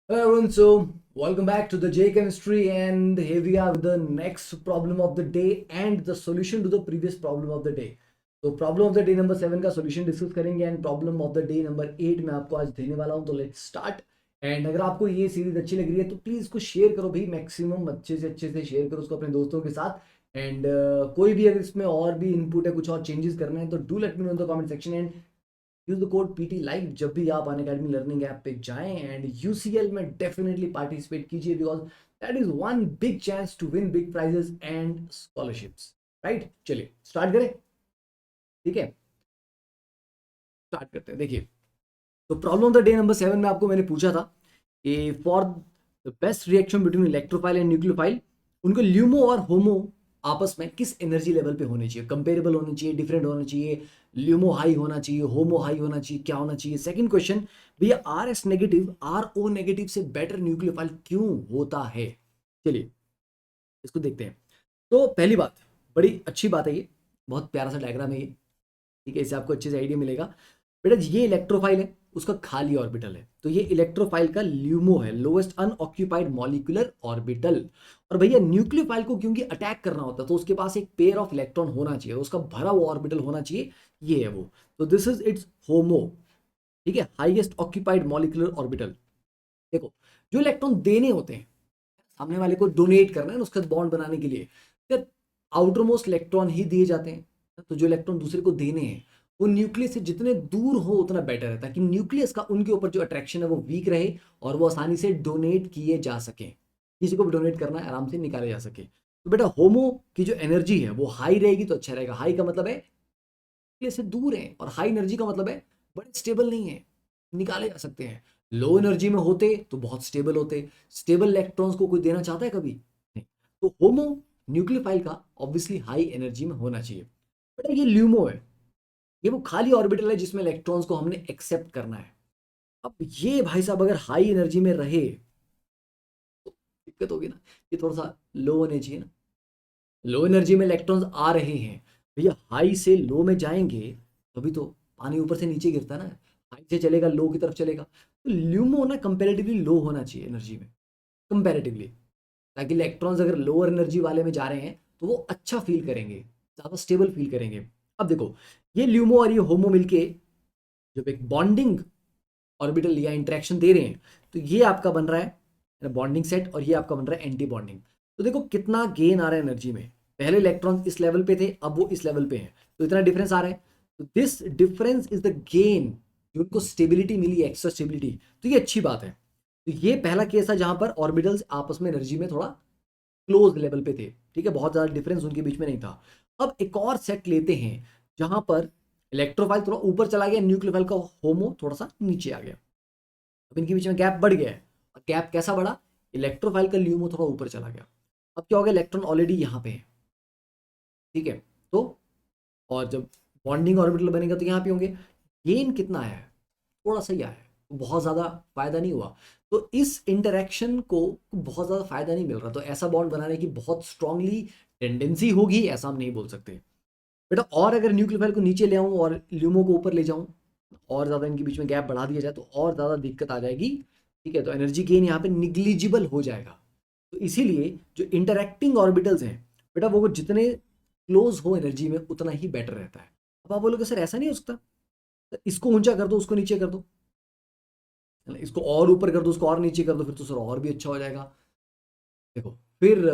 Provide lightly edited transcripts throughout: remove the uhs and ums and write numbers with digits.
Hello everyone, so welcome back to the J Chemistry, and here we are with the next problem of the day and the solution to the previous problem of the day. तो problem of the day number 7 का solution discuss करेंगे and problem of the day number 8 मैं आपको आज देने वाला हूं, तो लेट्स स्टार्ट। एंड अगर आपको ये सीरीज अच्छी लग रही है तो प्लीज इसको शेयर करो भाई, मैक्सिमम अच्छे से शेयर करो उसको अपने दोस्तों के साथ। एंड कोई भी अगर इसमें और भी इनपुट है, कुछ और चेंजेस करने हैं तो do let me know in the comment section. And use the code PT live जब भी आप अनअकैडमी लर्निंग ऐप पे जाएं, एंड यूसीएल में डेफिनेटली पार्टिसिपेट कीजिए because that is one big chance to win big prizes and scholarships. Right, चलिए start करें। ठीक है, स्टार्ट करते हैं। देखिए, तो problem of the day number 7 में आपको मैंने पूछा था कि for the best reaction between electrophile and nucleophile, उनको ल्यूमो और होमो आपस में किस एनर्जी लेवल पे होने चाहिए, कंपेरेबल होने चाहिए, डिफरेंट होना चाहिए, ल्यूमो हाई होना चाहिए, होमो हाई होना चाहिए, क्या होना चाहिए। सेकंड क्वेश्चन, भैया R S negative R O negative से बेटर न्यूक्लियोफाइल क्यों होता है। चलिए इसको देखते हैं। तो पहली बात, बड़ी अच्छी बात है, ये बहुत प्यारा सा डायग्राम है ये। ठीक है, इससे आपको अच्छे से आइडिया मिलेगा। बेटा ये इलेक्ट्रोफाइल है, उसका खाली ऑर्बिटल है, तो ये इलेक्ट्रोफाइल का ल्यूमो है, लोएस्ट अनऑक्यूपाइड मॉलिक्यूलर ऑर्बिटल। और भैया न्यूक्लियोफाइल को क्योंकि अटैक करना होता है तो उसके पास एक पेयर ऑफ इलेक्ट्रॉन होना चाहिए, उसका भरा हुआ ऑर्बिटल होना चाहिए, ये है वो। तो दिस इज इट्स होमो। ठीक है, हाईएस्ट ऑक्यूपाइड मॉलिक्यूलर ऑर्बिटल। देखो, जो इलेक्ट्रॉन देने होते हैं, सामने वाले को डोनेट करना है ना उसके साथ बॉन्ड बनाने के लिए, फिर आउटर मोस्ट इलेक्ट्रॉन ही दिए जाते हैं। तो जो इलेक्ट्रॉन दूसरे को देने हैं वो न्यूक्लियस से जितने दूर हो उतना बेटर है, ताकि न्यूक्लियस का उनके ऊपर जो अट्रैक्शन है वो वीक रहे और वो आसानी से डोनेट किए जा सके। किसी को भी डोनेट करना है आराम से निकाले जा सके। तो बेटा होमो की जो एनर्जी है वो हाई रहेगी तो अच्छा रहेगा। हाई का मतलब है न्यूक्लियस से दूर है, और हाई एनर्जी का मतलब है बड़े स्टेबल नहीं है, निकाले जा सकते हैं। लो एनर्जी में होते तो बहुत स्टेबल होते, स्टेबल इलेक्ट्रॉन्स को कोई देना चाहता है कभी नहीं। तो होमो न्यूक्लियोफाइल का ऑब्वियसली हाई एनर्जी में होना चाहिए। बेटा ये ल्यूमो है, ये वो खाली ऑर्बिटल है जिसमें इलेक्ट्रॉन्स को हमने एक्सेप्ट करना है। अब ये भाई साहब अगर हाई एनर्जी में रहे तो दिक्कत होगी ना, ये थोड़ा सा लो होने चाहिए ना। लो एनर्जी में इलेक्ट्रॉन्स आ रहे हैं, भैया हाई से लो में जाएंगे तभी तो पानी ऊपर से नीचे गिरता है ना। हाई से चलेगा लो की तरफ चलेगा, तो ल्यूमो ना कंपेरेटिवली लो होना चाहिए एनर्जी में, कंपेरेटिवली, ताकि इलेक्ट्रॉन्स अगर लोअर एनर्जी वाले में जा रहे हैं तो वो अच्छा फील करेंगे, ज़्यादा स्टेबल फील करेंगे। अब देखो, ये ल्यूमो और ये होमो मिलके जब एक बॉन्डिंग ऑर्बिटल या इंटरेक्शन दे रहे हैं तो ये आपका बन रहा है बॉन्डिंग सेट, और ये आपका बन रहा है एंटी बॉन्डिंग। तो देखो कितना गेन आ रहा है एनर्जी में, पहले इलेक्ट्रॉन इस लेवल पे थे अब वो इस लेवल पे हैं, तो इतना डिफरेंस आ रहा है। तो this difference is the gain, जो उनको स्टेबिलिटी मिली, एक्स्ट्रा स्टेबिलिटी, तो ये अच्छी बात है। तो ये पहला केस है जहां पर ऑर्बिटल्स आपस में एनर्जी में थोड़ा क्लोज लेवल पे थे। ठीक है, बहुत ज्यादा डिफरेंस उनके बीच में नहीं था। अब एक और सेट लेते हैं जहां पर इलेक्ट्रोफाइल थोड़ा ऊपर चला गया, न्यूक्लियोफाइल का होमो थोड़ा सा नीचे आ गया। अब इनके बीच में गैप बढ़ गया है, और गैप कैसा बढ़ा, इलेक्ट्रोफाइल का ल्यूमो थोड़ा ऊपर चला गया। अब क्या हो गया, इलेक्ट्रॉन ऑलरेडी यहाँ पे है। ठीक है, तो और जब बॉन्डिंग ऑर्बिटल बनेगा तो यहाँ पे होंगे। गेन कितना आया है, थोड़ा सा ही आया है, बहुत ज़्यादा फायदा नहीं हुआ। तो इस इंटरेक्शन को बहुत ज़्यादा फायदा नहीं मिल रहा, तो ऐसा बॉन्ड बनाने की बहुत स्ट्रांगली टेंडेंसी होगी ऐसा हम नहीं बोल सकते। बेटा और अगर न्यूक्लियोफाइल को नीचे ले आऊँ और ल्यूमो को ऊपर ले जाऊँ, और ज़्यादा इनके बीच में गैप बढ़ा दिया जाए तो और ज़्यादा दिक्कत आ जाएगी। ठीक है, तो एनर्जी गेन यहाँ पे निग्लिजिबल हो जाएगा। तो इसीलिए जो इंटरैक्टिंग ऑर्बिटल्स हैं बेटा, वो जितने क्लोज हो एनर्जी में उतना ही बेटर रहता है। अब आप बोलोगे सर ऐसा नहीं हो सकता, तो इसको ऊंचा कर दो उसको नीचे कर दो, है ना? इसको और ऊपर कर दो उसको और नीचे कर दो, फिर तो सर और भी अच्छा हो जाएगा। देखो फिर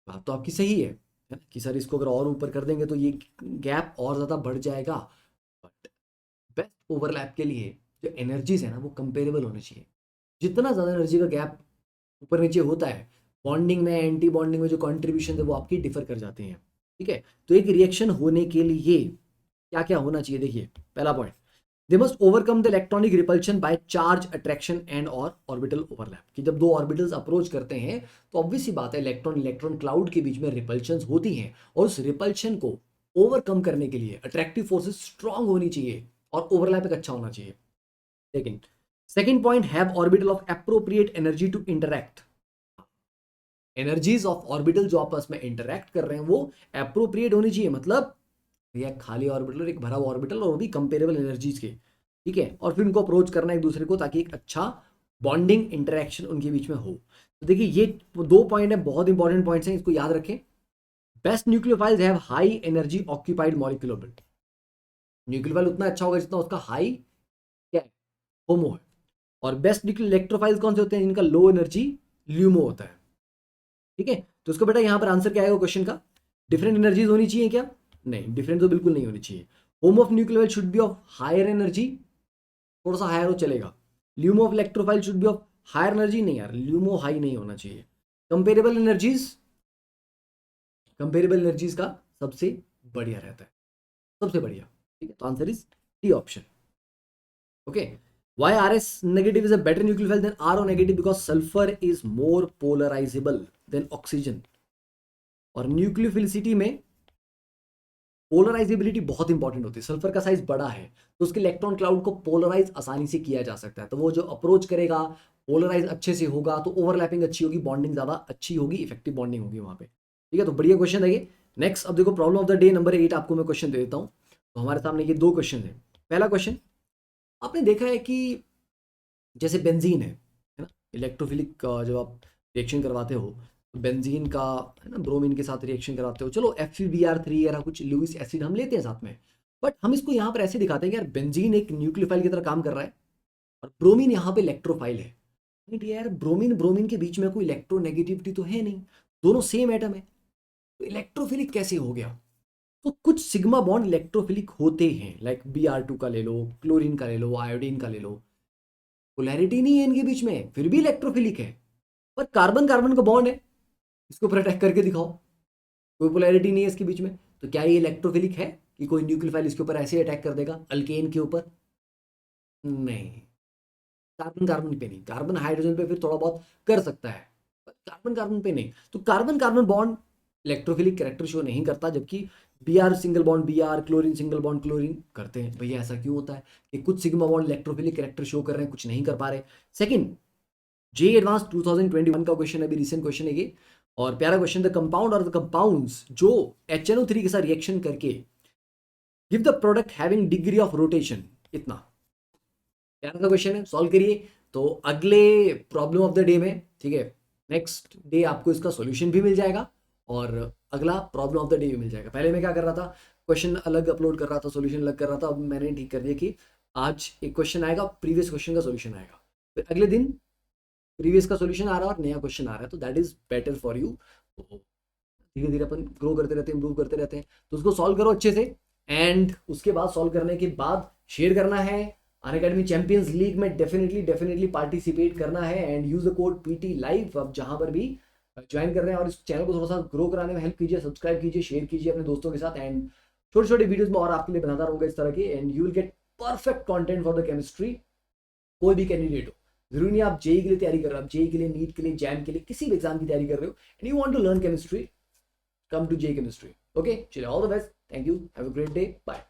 बात तो आपकी सही है ना, कि सर इसको अगर और ऊपर कर देंगे तो ये गैप और ज़्यादा बढ़ जाएगा। बट बेस्ट ओवरलैप के लिए जो एनर्जीज है ना वो कंपेरेबल होनी चाहिए। जितना ज़्यादा एनर्जी का गैप ऊपर नीचे होता है, बॉन्डिंग में एंटी बॉन्डिंग में जो कॉन्ट्रीब्यूशन है वो आपकी डिफर कर जाते हैं। ठीक है, तो एक रिएक्शन होने के लिए क्या क्या होना चाहिए, देखिए पहला point, they must overcome the electronic repulsion by charge attraction and और ऑर्बिटल ओवरलैप। कि जब दो ऑर्बिटल्स अप्रोच करते हैं तो ऑब्वियस सी बात है इलेक्ट्रॉन इलेक्ट्रॉन क्लाउड के बीच में रिपल्शन होती हैं, और उस रिपल्शन को ओवरकम करने के लिए अट्रैक्टिव फोर्सेस स्ट्रांग होनी चाहिए और ओवरलैप एक अच्छा होना चाहिए। लेकिन second point, have orbital of appropriate energy to interact. Energies of orbital जो आपस में इंटरैक्ट कर रहे हैं वो एप्रोप्रिएट होनी चाहिए, मतलब ये खाली ऑर्बिटल और एक भरा हुआ ऑर्बिटल और भी कंपेरेबल एनर्जीज के। ठीक है, और फिर उनको अप्रोच करना एक दूसरे को ताकि एक अच्छा बॉन्डिंग इंटरेक्शन उनके बीच में हो। तो देखिए ये 2 पॉइंट है, बहुत इंपॉर्टेंट पॉइंट्स हैं, इसको याद रखें। Best nucleophiles have high energy occupied molecular weight. Nucleophile उतना अच्छा होगा जितना उसका हाई क्या है, होमो है। और बेस्ट न्यूक्लियो इलेक्ट्रोफाइल्स कौन से होते हैं, इनका लो एनर्जी ल्यूमो होता है। ठीक है, तो उसको बेटा यहाँ पर आंसर क्या आएगा क्वेश्चन का, डिफरेंट एनर्जीज होनी चाहिए क्या, नहीं, डिफरेंट तो बिल्कुल नहीं होनी चाहिए। HOMO of nucleophile should be of higher energy, थोड़ा सा हायर हो चलेगा। LUMO of electrophile should be of higher energy, नहीं यार ल्यूमो हाई नहीं होना चाहिए। कंपेरेबल एनर्जीज, कंपेरेबल एनर्जीज का सबसे बढ़िया रहता है, सबसे बढ़िया। ठीक है, तो answer is D option. Okay, why RS negative is a better nucleophile than RO negative, because sulfur is more polarizable than oxygen। और न्यूक्लियोफिलिसिटी में पोलराइजेबिलिटी बहुत इंपॉर्टेंट होती है। सल्फर का साइज बड़ा है तो उसके इलेक्ट्रॉन क्लाउड को पोलराइज आसानी से किया जा सकता है, तो वो जो अप्रोच करेगा पोलराइज अच्छे से होगा, तो ओवरलैपिंग अच्छी होगी, बॉन्डिंग ज्यादा अच्छी होगी, इफेक्टिव बॉन्डिंग होगी वहां पे। ठीक है, तो बढ़िया क्वेश्चन है ये। नेक्स्ट, अब देखो problem of the day number 8 आपको मैं क्वेश्चन दे देता हूँ। तो हमारे सामने ये 2 क्वेश्चन है। पहला क्वेश्चन, आपने देखा है कि जैसे बेंजीन है ना, इलेक्ट्रोफिलिक जब आप रिएक्शन करवाते हो तो बेंजीन का है ना ब्रोमीन के साथ रिएक्शन कराते हो, चलो FeBr3 या कुछ लुइस एसिड हम लेते हैं साथ में, बट हम इसको यहाँ पर ऐसे दिखाते हैं कि यार बेंजीन एक न्यूक्लियोफाइल की तरह काम कर रहा है और ब्रोमीन यहाँ पे इलेक्ट्रोफाइल है। नहीं यार, ब्रोमीन ब्रोमीन के बीच में कोई इलेक्ट्रोनेगेटिविटी तो है नहीं, दोनों सेम एटम है, तो इलेक्ट्रोफिलिक कैसे हो गया। तो कुछ सिग्मा बॉन्ड इलेक्ट्रोफिलिक होते हैं, लाइक Br2 का ले लो, क्लोरीन का ले लो, आयोडीन का ले लो, पोलैरिटी नहीं है इनके बीच में फिर भी इलेक्ट्रोफिलिक है। पर कार्बन कार्बन का बॉन्ड है, इसको ऊपर अटैक करके दिखाओ, कोई पोलैरिटी नहीं है इसके बीच में, तो क्या ये इलेक्ट्रोफिलिक है कि कोई न्यूक्लियोफाइल इसके ऊपर ऐसे अटैक कर देगा अल्केन के ऊपर, नहीं। कार्बन कार्बन पे नहीं, कार्बन हाइड्रोजन पे फिर थोड़ा बहुत कर सकता है, पर कार्बन कार्बन पे नहीं। तो carbon carbon bond electrophilic character show नहीं करता, जबकि Br single bond Br, chlorine single bond chlorine करते हैं। भैया ऐसा क्यों होता है कि कुछ sigma bond electrophilic character show कर रहे हैं, कुछ नहीं कर पा रहे। सेकंड, जे एडवांस 2021 का क्वेश्चन है, अभी रिसेंट क्वेश्चन है ये, और प्यारा क्वेश्चन, द कंपाउंड और द कंपाउंड्स जो HNO3 के साथ रिएक्शन करके give the product having degree of rotation, इतना प्यारा सा क्वेश्चन है, सॉल्व करिए। तो अगले प्रॉब्लम ऑफ द डे में, ठीक है, नेक्स्ट डे आपको इसका सॉल्यूशन भी मिल जाएगा और अगला प्रॉब्लम ऑफ द डे भी मिल जाएगा। पहले मैं क्या कर रहा था, क्वेश्चन अलग अपलोड कर रहा था, सॉल्यूशन अलग कर रहा था, अब मैंने ठीक कर दिया कि आज एक क्वेश्चन आएगा, प्रीवियस क्वेश्चन का सॉल्यूशन आएगा, फिर अगले दिन प्रीवियस का सॉल्यूशन आ रहा है और नया क्वेश्चन आ रहा है, तो that is better for you. तो धीरे धीरे अपन ग्रो करते रहते हैं, इंप्रूव करते रहते हैं, तो उसको सॉल्व करो अच्छे से, एंड उसके बाद सॉल्व करने के बाद शेयर करना है। अनअकैडमी चैंपियंस लीग में डेफिनेटली डेफिनेटली पार्टिसिपेट करना है and use the code PT live अब जहां पर भी ज्वाइन कर रहे हैं, और इस चैनल को थोड़ा सा ग्रो कराने में हेल्प कीजिए, सब्सक्राइब कीजिए, शेयर कीजिए अपने दोस्तों के साथ, एंड छोटे छोटे वीडियोस में और आपके लिए बनाता रहूंगा इस तरह के, and you will get perfect content for the chemistry. कोई भी कैंडिडेट हो, जरूरी नहीं आप जेई के लिए तैयारी कर रहे हो, आप जेई के लिए, नीट के लिए, जैम के लिए, किसी भी एग्जाम की तैयारी कर रहे हो and you want to learn chemistry, come to J Chemistry. Okay, chile, all the best. Thank you. Have a great day. Bye.